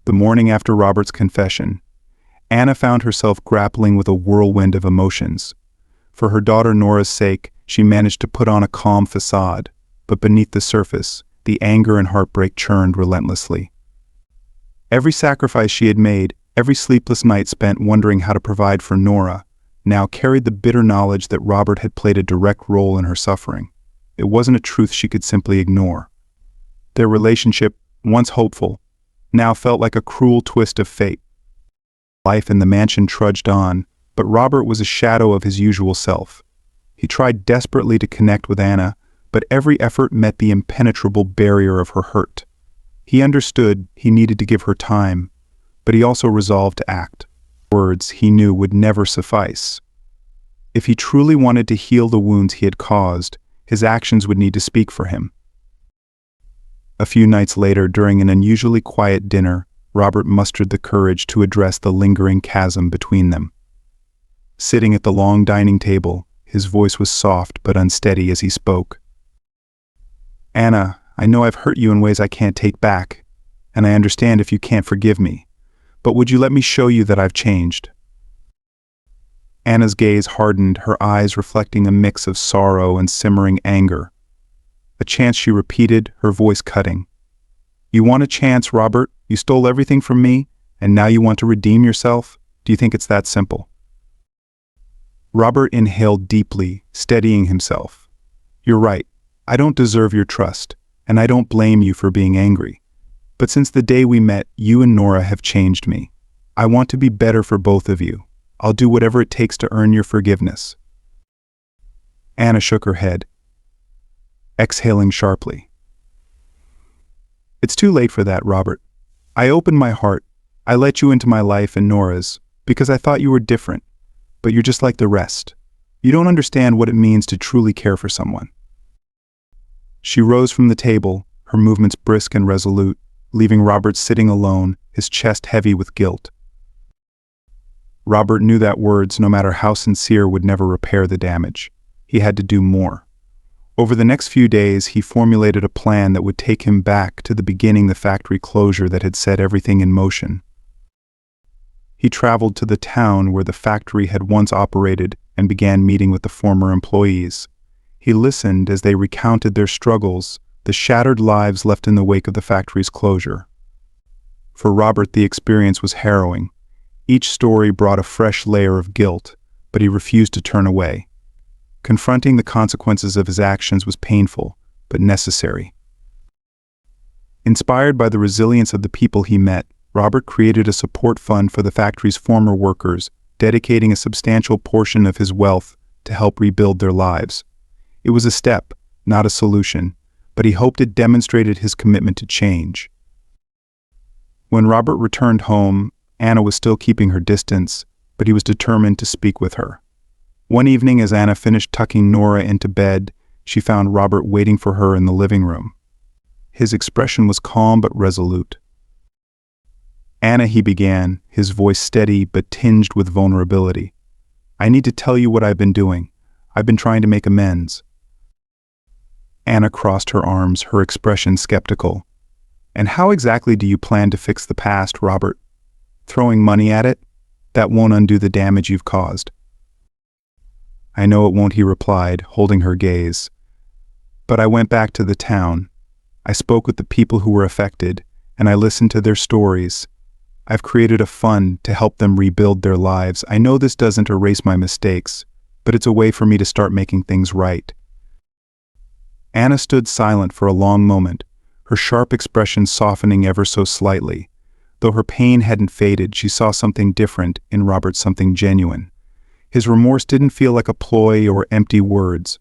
The morning after Robert's confession, Anna found herself grappling with a whirlwind of emotions. For her daughter Nora's sake, she managed to put on a calm facade, but beneath the surface, the anger and heartbreak churned relentlessly. Every sacrifice she had made, every sleepless night spent wondering how to provide for Nora, now carried the bitter knowledge that Robert had played a direct role in her suffering. It wasn't a truth she could simply ignore. Their relationship, once hopeful, now felt like a cruel twist of fate. Life in the mansion trudged on, but Robert was a shadow of his usual self. He tried desperately to connect with Anna, but every effort met the impenetrable barrier of her hurt. He understood he needed to give her time, but he also resolved to act. Words he knew would never suffice. If he truly wanted to heal the wounds he had caused, his actions would need to speak for him. A few nights later, during an unusually quiet dinner, Robert mustered the courage to address the lingering chasm between them. Sitting at the long dining table, his voice was soft but unsteady as he spoke. "Anna, I know I've hurt you in ways I can't take back, and I understand if you can't forgive me, but would you let me show you that I've changed?" Anna's gaze hardened, her eyes reflecting a mix of sorrow and simmering anger. A chance she repeated, her voice cutting. "You want a chance, Robert? You stole everything from me, and now you want to redeem yourself? Do you think it's that simple?" Robert inhaled deeply, steadying himself. "You're right. I don't deserve your trust, and I don't blame you for being angry. But since the day we met, you and Nora have changed me. I want to be better for both of you. I'll do whatever it takes to earn your forgiveness." Anna shook her head, exhaling sharply. "It's too late for that, Robert. I opened my heart. I let you into my life and Nora's, because I thought you were different. But you're just like the rest. You don't understand what it means to truly care for someone." She rose from the table, her movements brisk and resolute, leaving Robert sitting alone, his chest heavy with guilt. Robert knew that words, no matter how sincere, would never repair the damage. He had to do more. Over the next few days, he formulated a plan that would take him back to the beginning, the factory closure that had set everything in motion. He traveled to the town where the factory had once operated and began meeting with the former employees. He listened as they recounted their struggles, the shattered lives left in the wake of the factory's closure. For Robert, the experience was harrowing. Each story brought a fresh layer of guilt, but he refused to turn away. Confronting the consequences of his actions was painful, but necessary. Inspired by the resilience of the people he met, Robert created a support fund for the factory's former workers, dedicating a substantial portion of his wealth to help rebuild their lives. It was a step, not a solution, but he hoped it demonstrated his commitment to change. When Robert returned home, Anna was still keeping her distance, but he was determined to speak with her. One evening, as Anna finished tucking Nora into bed, she found Robert waiting for her in the living room. His expression was calm but resolute. "Anna," he began, his voice steady but tinged with vulnerability. "I need to tell you what I've been doing. I've been trying to make amends." Anna crossed her arms, her expression skeptical. "And how exactly do you plan to fix the past, Robert? Throwing money at it? That won't undo the damage you've caused." "I know it won't," he replied, holding her gaze. "But I went back to the town. I spoke with the people who were affected, and I listened to their stories. I've created a fund to help them rebuild their lives. I know this doesn't erase my mistakes, but it's a way for me to start making things right." Anna stood silent for a long moment, her sharp expression softening ever so slightly. Though her pain hadn't faded, she saw something different in Robert, something genuine. His remorse didn't feel like a ploy or empty words.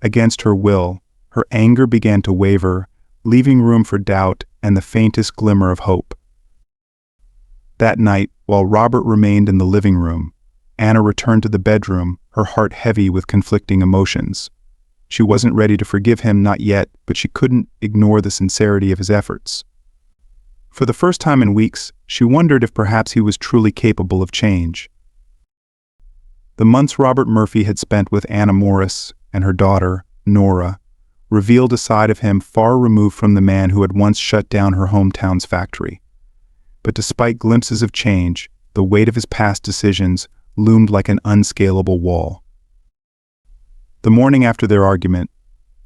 Against her will, her anger began to waver, leaving room for doubt and the faintest glimmer of hope. That night, while Robert remained in the living room, Anna returned to the bedroom, her heart heavy with conflicting emotions. She wasn't ready to forgive him, not yet, but she couldn't ignore the sincerity of his efforts. For the first time in weeks, she wondered if perhaps he was truly capable of change. The months Robert Murphy had spent with Anna Morris and her daughter, Nora, revealed a side of him far removed from the man who had once shut down her hometown's factory. but despite glimpses of change, the weight of his past decisions loomed like an unscalable wall. The morning after their argument,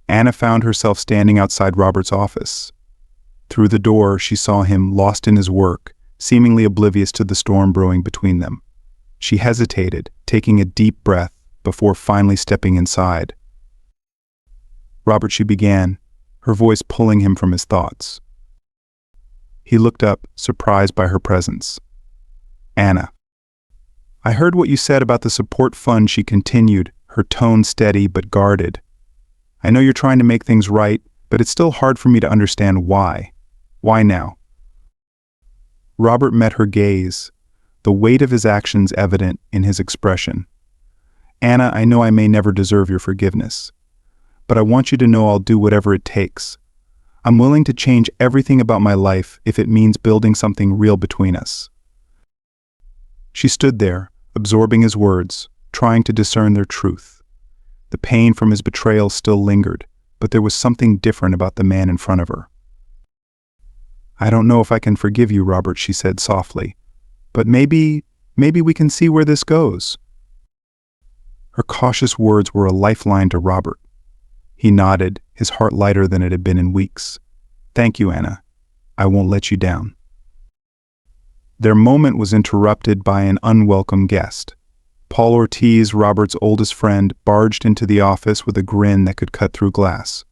Anna found herself standing outside Robert's office. Through the door, she saw him lost in his work, seemingly oblivious to the storm brewing between them. She hesitated, taking a deep breath before finally stepping inside. "Robert," she began, her voice pulling him from his thoughts. He looked up, surprised by her presence. "Anna, I heard what you said about the support fund," she continued, her tone steady but guarded. "I know you're trying to make things right, but it's still hard for me to understand why. Why now?" Robert met her gaze, the weight of his actions evident in his expression. "Anna, I know I may never deserve your forgiveness, but I want you to know I'll do whatever it takes. I'm willing to change everything about my life if it means building something real between us." She stood there, absorbing his words, trying to discern their truth. The pain from his betrayal still lingered, but there was something different about the man in front of her. "I don't know if I can forgive you, Robert," she said softly, "but maybe we can see where this goes." Her cautious words were a lifeline to Robert. He nodded, his heart lighter than it had been in weeks. "Thank you, Anna. I won't let you down." Their moment was interrupted by an unwelcome guest. Paul Ortiz, Robert's oldest friend, barged into the office with a grin that could cut through glass.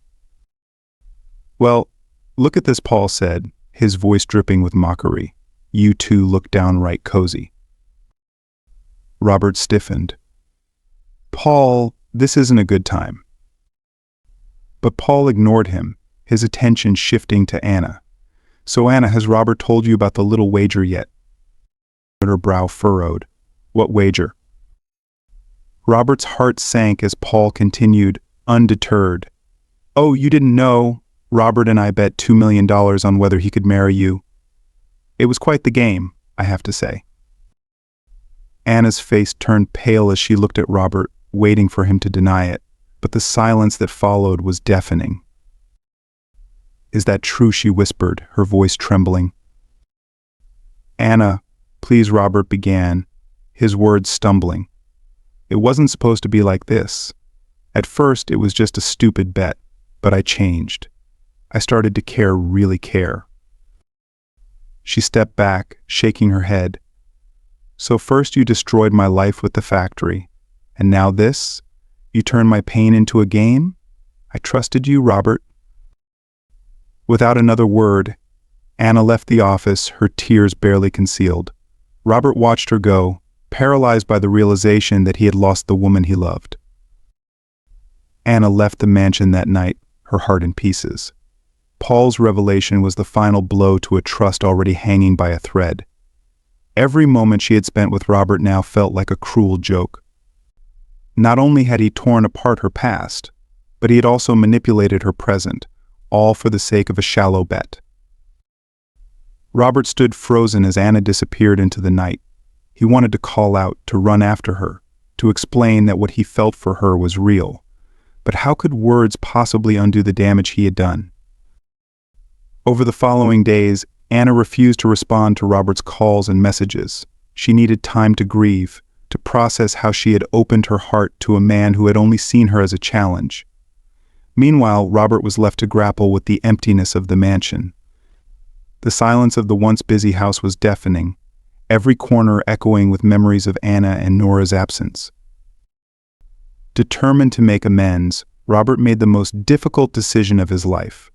"Well, look at this," Paul said, his voice dripping with mockery. "You two look downright cozy." Robert stiffened. "Paul, this isn't a good time." But Paul ignored him, his attention shifting to Anna. "So Anna, has Robert told you about the little wager yet?" Her brow furrowed. "What wager?" Robert's heart sank as Paul continued, undeterred. "Oh, you didn't know? Robert and I bet $2 million on whether he could marry you. It was quite the game, I have to say." Anna's face turned pale as she looked at Robert, waiting for him to deny it, but the silence that followed was deafening. "Is that true?" she whispered, her voice trembling. "Anna, please," Robert began, his words stumbling. "It wasn't supposed to be like this. At first, it was just a stupid bet, but I changed. I started to care, really care." She stepped back, shaking her head. "So first you destroyed my life with the factory, and now this? You turned my pain into a game? I trusted you, Robert." Without another word, Anna left the office, her tears barely concealed. Robert watched her go, paralyzed by the realization that he had lost the woman he loved. Anna left the mansion that night, her heart in pieces. Paul's revelation was the final blow to a trust already hanging by a thread. Every moment she had spent with Robert now felt like a cruel joke. Not only had he torn apart her past, but he had also manipulated her present, all for the sake of a shallow bet. Robert stood frozen as Anna disappeared into the night. He wanted to call out, to run after her, to explain that what he felt for her was real. But how could words possibly undo the damage he had done? Over the following days, Anna refused to respond to Robert's calls and messages. She needed time to grieve, to process how she had opened her heart to a man who had only seen her as a challenge. Meanwhile, Robert was left to grapple with the emptiness of the mansion. The silence of the once busy house was deafening, every corner echoing with memories of Anna and Nora's absence. Determined to make amends, Robert made the most difficult decision of his life.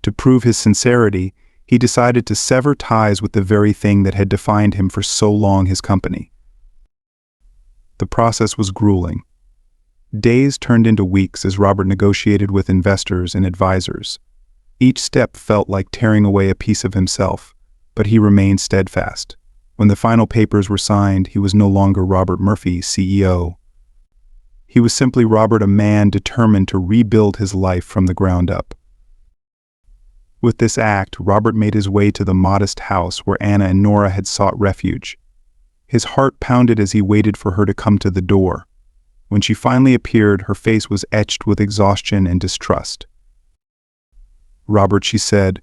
To prove his sincerity, he decided to sever ties with the very thing that had defined him for so long, his company. The process was grueling. Days turned into weeks as Robert negotiated with investors and advisors. Each step felt like tearing away a piece of himself, but he remained steadfast. When the final papers were signed, he was no longer Robert Murphy, CEO. He was simply Robert, a man determined to rebuild his life from the ground up. With this act, Robert made his way to the modest house where Anna and Nora had sought refuge. His heart pounded as he waited for her to come to the door. When she finally appeared, her face was etched with exhaustion and distrust. "Robert," she said,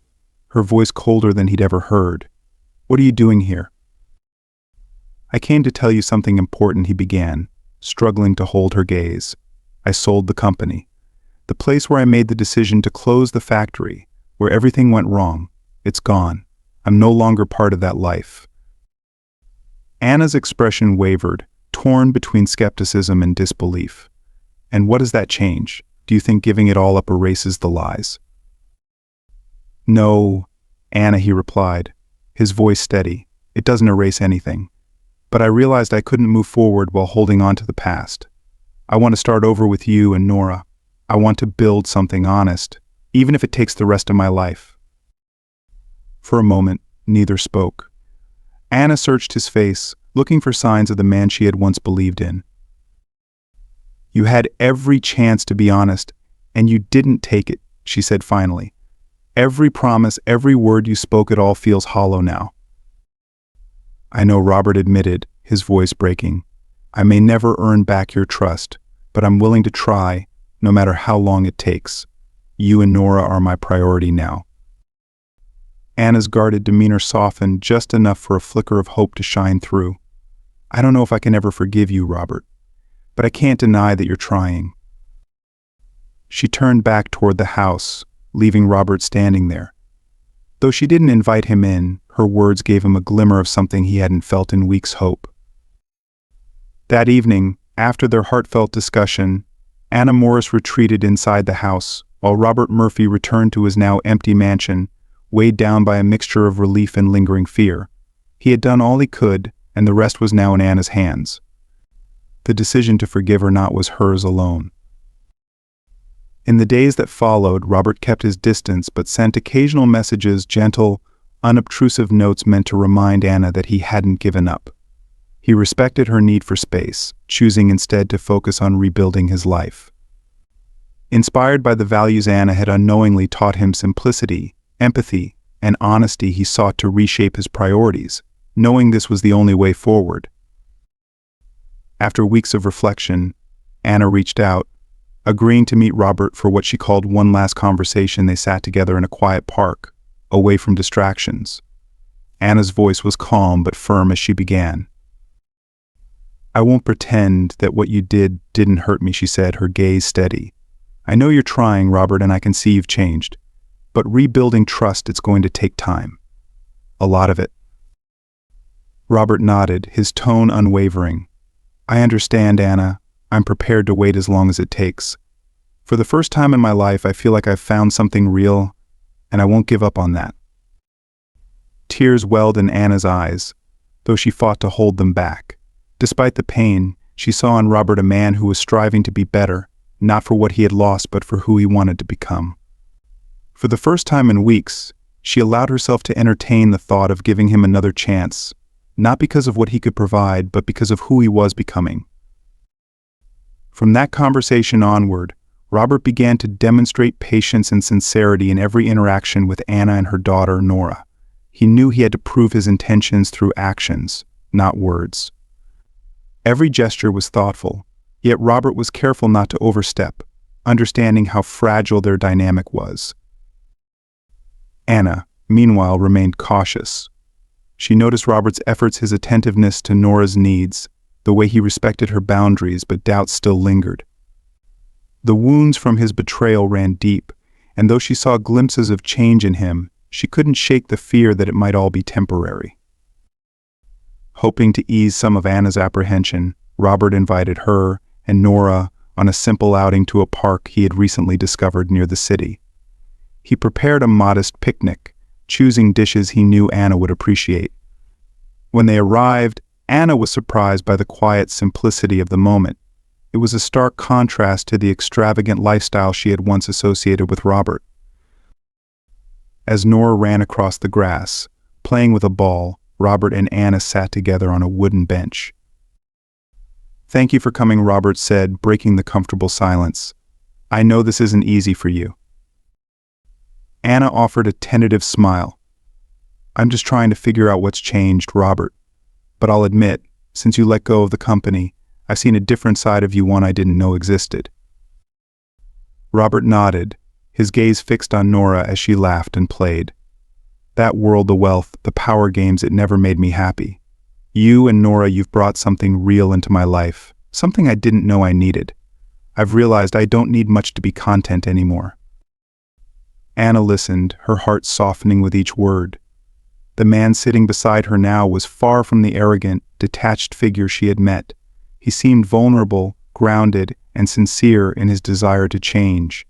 her voice colder than he'd ever heard, What are you doing here?" "I came to tell you something important," he began, struggling to hold her gaze. "I sold the company. The place where I made the decision to close the factory, where everything went wrong. It's gone. I'm no longer part of that life." Anna's expression wavered, torn between skepticism and disbelief. "And what does that change? Do you think giving it all up erases the lies?" "No, Anna," he replied, his voice steady. "It doesn't erase anything. But I realized I couldn't move forward while holding on to the past. I want to start over with you and Nora. I want to build something honest, even if it takes the rest of my life." For a moment, neither spoke. Anna searched his face, looking for signs of the man she had once believed in. "You had every chance to be honest, and you didn't take it," she said finally. "Every promise, every word you spoke, it all feels hollow now." "I know," Robert admitted, his voice breaking. "I may never earn back your trust, but I'm willing to try, no matter how long it takes. You and Nora are my priority now." Anna's guarded demeanor softened just enough for a flicker of hope to shine through. "I don't know if I can ever forgive you, Robert, but I can't deny that you're trying." She turned back toward the house, leaving Robert standing there. Though she didn't invite him in, her words gave him a glimmer of something he hadn't felt in weeks' hope. That evening, after their heartfelt discussion, Anna Morris retreated inside the house, while Robert Murphy returned to his now empty mansion, weighed down by a mixture of relief and lingering fear. He had done all he could, and the rest was now in Anna's hands. The decision to forgive or not was hers alone. In the days that followed, Robert kept his distance but sent occasional messages, gentle, unobtrusive notes meant to remind Anna that he hadn't given up. He respected her need for space, choosing instead to focus on rebuilding his life. Inspired by the values Anna had unknowingly taught him, simplicity, empathy, and honesty, he sought to reshape his priorities, knowing this was the only way forward. After weeks of reflection, Anna reached out, agreeing to meet Robert for what she called one last conversation. They sat together in a quiet park, away from distractions. Anna's voice was calm but firm as she began. "I won't pretend that what you did didn't hurt me," she said, her gaze steady. "I know you're trying, Robert, and I can see you've changed. But rebuilding trust, it's going to take time. A lot of it." Robert nodded, his tone unwavering. "I understand, Anna. I'm prepared to wait as long as it takes. For the first time in my life, I feel like I've found something real, and I won't give up on that." Tears welled in Anna's eyes, though she fought to hold them back. Despite the pain, she saw in Robert a man who was striving to be better, not for what he had lost, but for who he wanted to become. For the first time in weeks, she allowed herself to entertain the thought of giving him another chance, not because of what he could provide, but because of who he was becoming. From that conversation onward, Robert began to demonstrate patience and sincerity in every interaction with Anna and her daughter, Nora. He knew he had to prove his intentions through actions, not words. Every gesture was thoughtful, yet Robert was careful not to overstep, understanding how fragile their dynamic was. Anna, meanwhile, remained cautious. She noticed Robert's efforts, his attentiveness to Nora's needs, the way he respected her boundaries, but doubts still lingered. The wounds from his betrayal ran deep, and though she saw glimpses of change in him, she couldn't shake the fear that it might all be temporary. Hoping to ease some of Anna's apprehension, Robert invited her and Nora on a simple outing to a park he had recently discovered near the city. He prepared a modest picnic, choosing dishes he knew Anna would appreciate. When they arrived, Anna was surprised by the quiet simplicity of the moment. It was a stark contrast to the extravagant lifestyle she had once associated with Robert. As Nora ran across the grass, playing with a ball, Robert and Anna sat together on a wooden bench. "Thank you for coming," Robert said, breaking the comfortable silence. "I know this isn't easy for you." Anna offered a tentative smile. "I'm just trying to figure out what's changed, Robert. But I'll admit, since you let go of the company, I've seen a different side of you, one I didn't know existed." Robert nodded, his gaze fixed on Nora as she laughed and played. That world, the wealth, the power games, it never made me happy. You and Nora, you've brought something real into my life, something I didn't know I needed. I've realized I don't need much to be content anymore." Anna listened, her heart softening with each word. The man sitting beside her now was far from the arrogant, detached figure she had met. He seemed vulnerable, grounded, and sincere in his desire to change.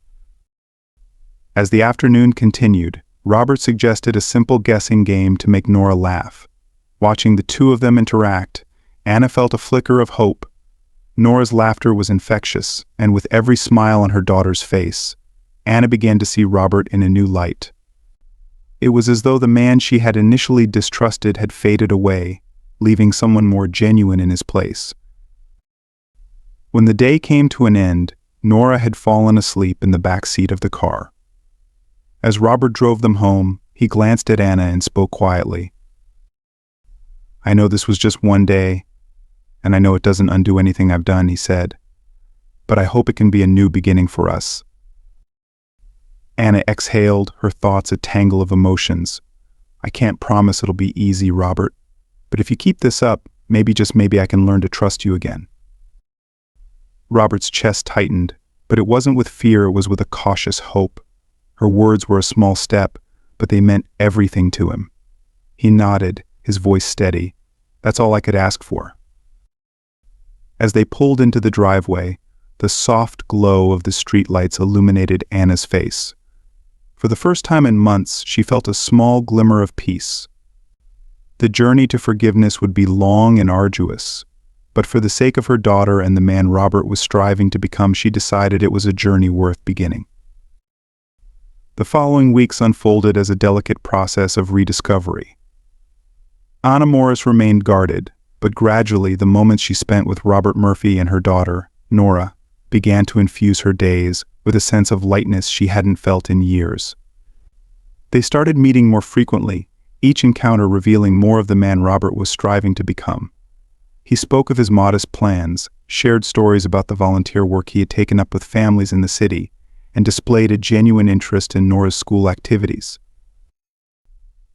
As the afternoon continued, Robert suggested a simple guessing game to make Nora laugh. Watching the two of them interact, Anna felt a flicker of hope. Nora's laughter was infectious, and with every smile on her daughter's face, Anna began to see Robert in a new light. It was as though the man she had initially distrusted had faded away, leaving someone more genuine in his place. When the day came to an end, Nora had fallen asleep in the back seat of the car. As Robert drove them home, he glanced at Anna and spoke quietly. "I know this was just one day, and I know it doesn't undo anything I've done," he said, "but I hope it can be a new beginning for us." Anna exhaled, her thoughts a tangle of emotions. "I can't promise it'll be easy, Robert, but if you keep this up, maybe, just maybe, I can learn to trust you again." Robert's chest tightened, but it wasn't with fear, it was with a cautious hope. Her words were a small step, but they meant everything to him. He nodded, his voice steady. "That's all I could ask for." As they pulled into the driveway, the soft glow of the streetlights illuminated Anna's face. For the first time in months, she felt a small glimmer of peace. The journey to forgiveness would be long and arduous, but for the sake of her daughter and the man Robert was striving to become, she decided it was a journey worth beginning. The following weeks unfolded as a delicate process of rediscovery. Anna Morris remained guarded, but gradually the moments she spent with Robert Murphy and her daughter, Nora, began to infuse her days with a sense of lightness she hadn't felt in years. They started meeting more frequently, each encounter revealing more of the man Robert was striving to become. He spoke of his modest plans, shared stories about the volunteer work he had taken up with families in the city, and displayed a genuine interest in Nora's school activities.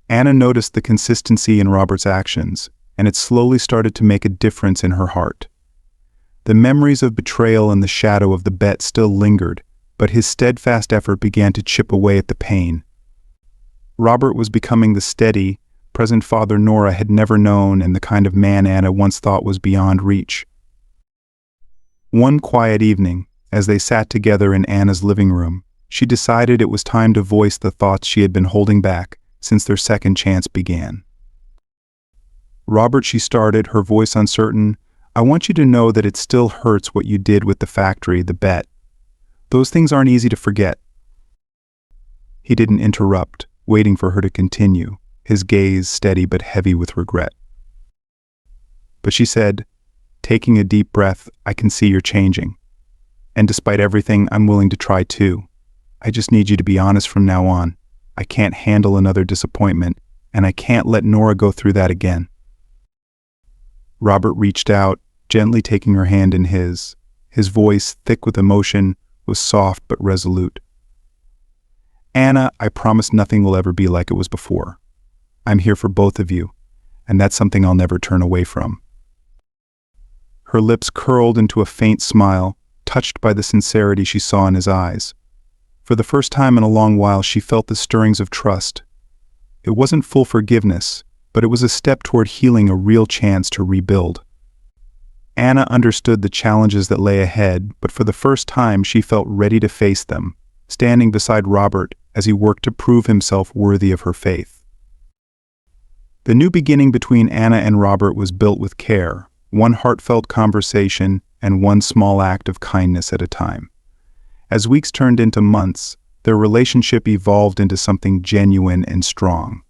Anna noticed the consistency in Robert's actions, and it slowly started to make a difference in her heart. The memories of betrayal and the shadow of the bet still lingered, but his steadfast effort began to chip away at the pain. Robert was becoming the steady, present father Nora had never known, and the kind of man Anna once thought was beyond reach. One quiet evening, as they sat together in Anna's living room, she decided it was time to voice the thoughts she had been holding back since their second chance began. "Robert," she started, her voice uncertain, "I want you to know that it still hurts what you did with the factory, the bet. Those things aren't easy to forget." He didn't interrupt, waiting for her to continue, his gaze steady but heavy with regret. But she said, taking a deep breath, "I can see you're changing. And despite everything, I'm willing to try too. I just need you to be honest from now on. I can't handle another disappointment, and I can't let Nora go through that again." Robert reached out, gently taking her hand in his. His voice, thick with emotion, was soft but resolute. "Anna, I promise nothing will ever be like it was before. I'm here for both of you, and that's something I'll never turn away from." Her lips curled into a faint smile, touched by the sincerity she saw in his eyes. For the first time in a long while, she felt the stirrings of trust. It wasn't full forgiveness, but it was a step toward healing, a real chance to rebuild. Anna understood the challenges that lay ahead, but for the first time she felt ready to face them, standing beside Robert as he worked to prove himself worthy of her faith. The new beginning between Anna and Robert was built with care, one heartfelt conversation and one small act of kindness at a time. As weeks turned into months, their relationship evolved into something genuine and strong.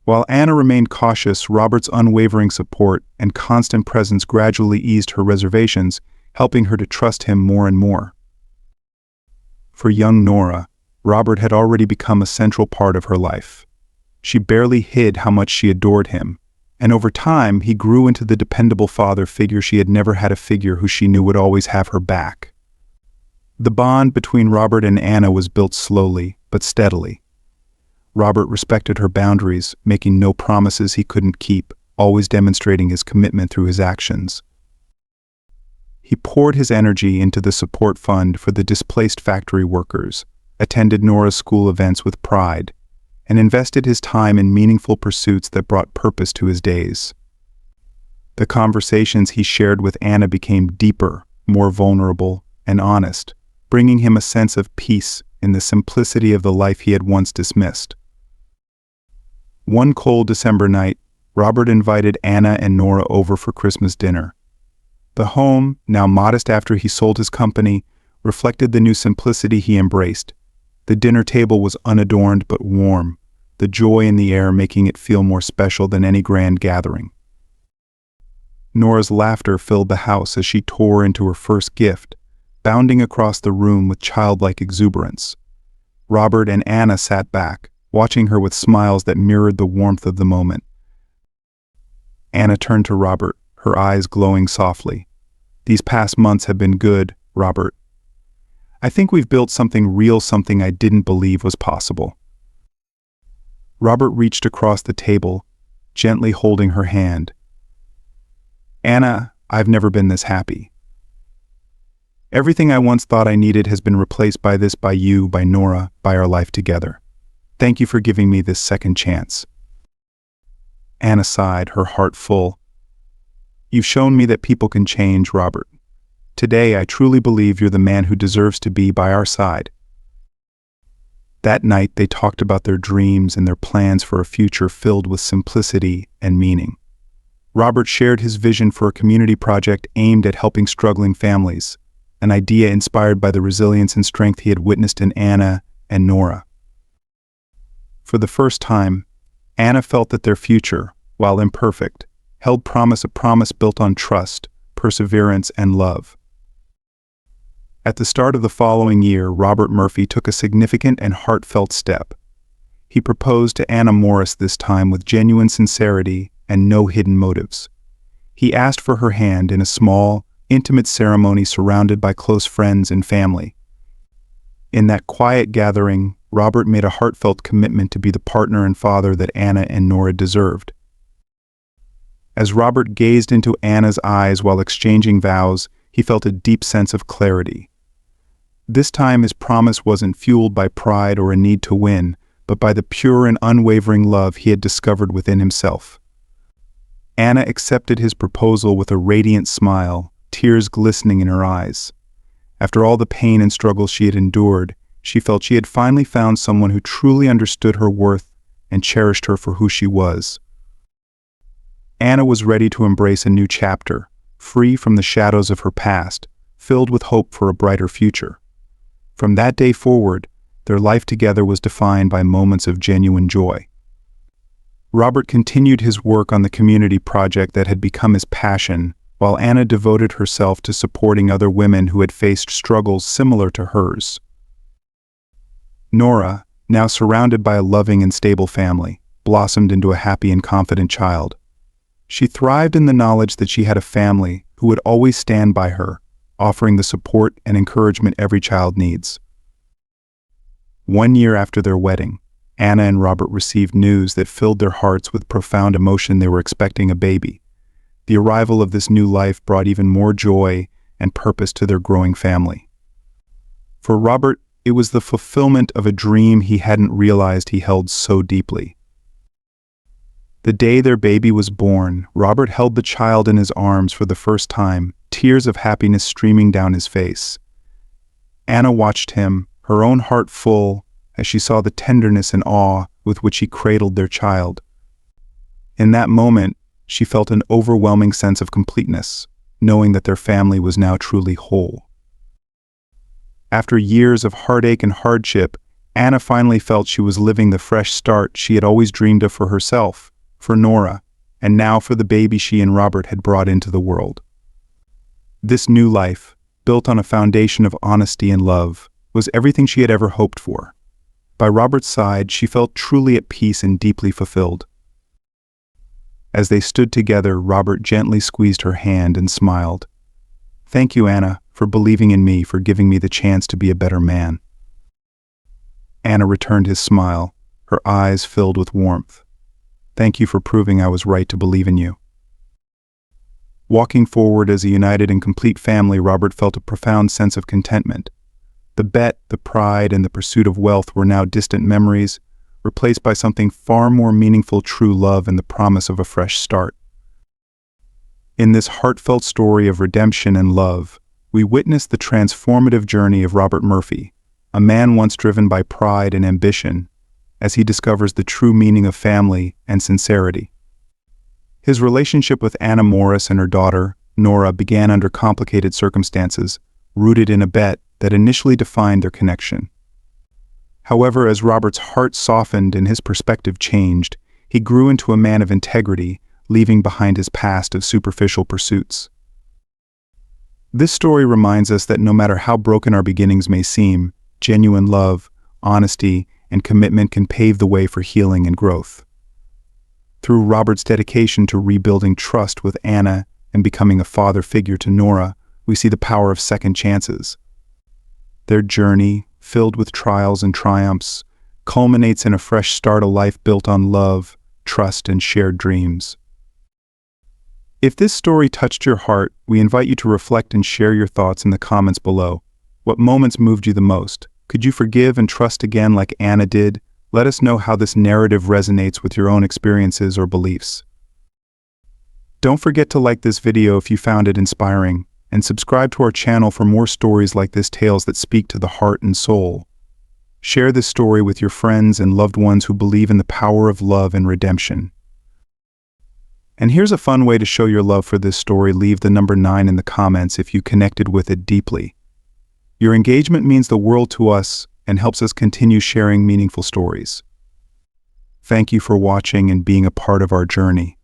While Anna remained cautious, Robert's unwavering support and constant presence gradually eased her reservations, helping her to trust him more and more. For young Nora, Robert had already become a central part of her life. She barely hid how much she adored him, and over time he grew into the dependable father figure she had never had, a figure who she knew would always have her back. The bond between Robert and Anna was built slowly but steadily. Robert respected her boundaries, making no promises he couldn't keep, always demonstrating his commitment through his actions. He poured his energy into the support fund for the displaced factory workers, attended Nora's school events with pride, and invested his time in meaningful pursuits that brought purpose to his days. The conversations he shared with Anna became deeper, more vulnerable, and honest, bringing him a sense of peace in the simplicity of the life he had once dismissed. One cold December night, Robert invited Anna and Nora over for Christmas dinner. The home, now modest after he sold his company, reflected the new simplicity he embraced. The dinner table was unadorned but warm, the joy in the air making it feel more special than any grand gathering. Nora's laughter filled the house as she tore into her first gift, bounding across the room with childlike exuberance. Robert and Anna sat back, watching her with smiles that mirrored the warmth of the moment. Anna turned to Robert, her eyes glowing softly. "These past months have been good, Robert. I think we've built something real, something I didn't believe was possible." Robert reached across the table, gently holding her hand. "Anna, I've never been this happy. Everything I once thought I needed has been replaced by this, by you, by Nora, by our life together. Thank you for giving me this second chance." Anna sighed, her heart full. "You've shown me that people can change, Robert. Today I truly believe you're the man who deserves to be by our side." That night they talked about their dreams and their plans for a future filled with simplicity and meaning. Robert shared his vision for a community project aimed at helping struggling families, an idea inspired by the resilience and strength he had witnessed in Anna and Nora. For the first time, Anna felt that their future, while imperfect, held promise, a promise built on trust, perseverance, and love. At the start of the following year, Robert Murphy took a significant and heartfelt step. He proposed to Anna Morris, this time with genuine sincerity and no hidden motives. He asked for her hand in a small, intimate ceremony surrounded by close friends and family. In that quiet gathering, Robert made a heartfelt commitment to be the partner and father that Anna and Nora deserved. As Robert gazed into Anna's eyes while exchanging vows, he felt a deep sense of clarity. This time his promise wasn't fueled by pride or a need to win, but by the pure and unwavering love he had discovered within himself. Anna accepted his proposal with a radiant smile, tears glistening in her eyes. After all the pain and struggles she had endured, she felt she had finally found someone who truly understood her worth and cherished her for who she was. Anna was ready to embrace a new chapter, free from the shadows of her past, filled with hope for a brighter future. From that day forward, their life together was defined by moments of genuine joy. Robert continued his work on the community project that had become his passion, while Anna devoted herself to supporting other women who had faced struggles similar to hers. Nora, now surrounded by a loving and stable family, blossomed into a happy and confident child. She thrived in the knowledge that she had a family who would always stand by her, offering the support and encouragement every child needs. 1 year after their wedding, Anna and Robert received news that filled their hearts with profound emotion. They were expecting a baby. The arrival of this new life brought even more joy and purpose to their growing family. For Robert, it was the fulfillment of a dream he hadn't realized he held so deeply. The day their baby was born, Robert held the child in his arms for the first time, tears of happiness streaming down his face. Anna watched him, her own heart full, as she saw the tenderness and awe with which he cradled their child. In that moment, she felt an overwhelming sense of completeness, knowing that their family was now truly whole. After years of heartache and hardship, Anna finally felt she was living the fresh start she had always dreamed of for herself, for Nora, and now for the baby she and Robert had brought into the world. This new life, built on a foundation of honesty and love, was everything she had ever hoped for. By Robert's side, she felt truly at peace and deeply fulfilled. As they stood together, Robert gently squeezed her hand and smiled. "Thank you, Anna, for believing in me, for giving me the chance to be a better man." Anna returned his smile, her eyes filled with warmth. Thank you for proving I was right to believe in you. Walking forward as a united and complete family, Robert felt a profound sense of contentment. The bet, the pride, and the pursuit of wealth were now distant memories, replaced by something far more meaningful: true love and the promise of a fresh start. In this heartfelt story of redemption and love, we witness the transformative journey of Robert Murphy, a man once driven by pride and ambition, as he discovers the true meaning of family and sincerity. His relationship with Anna Morris and her daughter, Nora, began under complicated circumstances, rooted in a bet that initially defined their connection. However, as Robert's heart softened and his perspective changed, he grew into a man of integrity, leaving behind his past of superficial pursuits. This story reminds us that no matter how broken our beginnings may seem, genuine love, honesty, and commitment can pave the way for healing and growth. Through Robert's dedication to rebuilding trust with Anna and becoming a father figure to Nora, we see the power of second chances. Their journey, filled with trials and triumphs, culminates in a fresh start, a life built on love, trust, and shared dreams. If this story touched your heart, we invite you to reflect and share your thoughts in the comments below. What moments moved you the most? Could you forgive and trust again like Anna did? Let us know how this narrative resonates with your own experiences or beliefs. Don't forget to like this video if you found it inspiring, and subscribe to our channel for more stories like this, tales that speak to the heart and soul. Share this story with your friends and loved ones who believe in the power of love and redemption. And here's a fun way to show your love for this story: leave the number 9 in the comments if you connected with it deeply. Your engagement means the world to us and helps us continue sharing meaningful stories. Thank you for watching and being a part of our journey.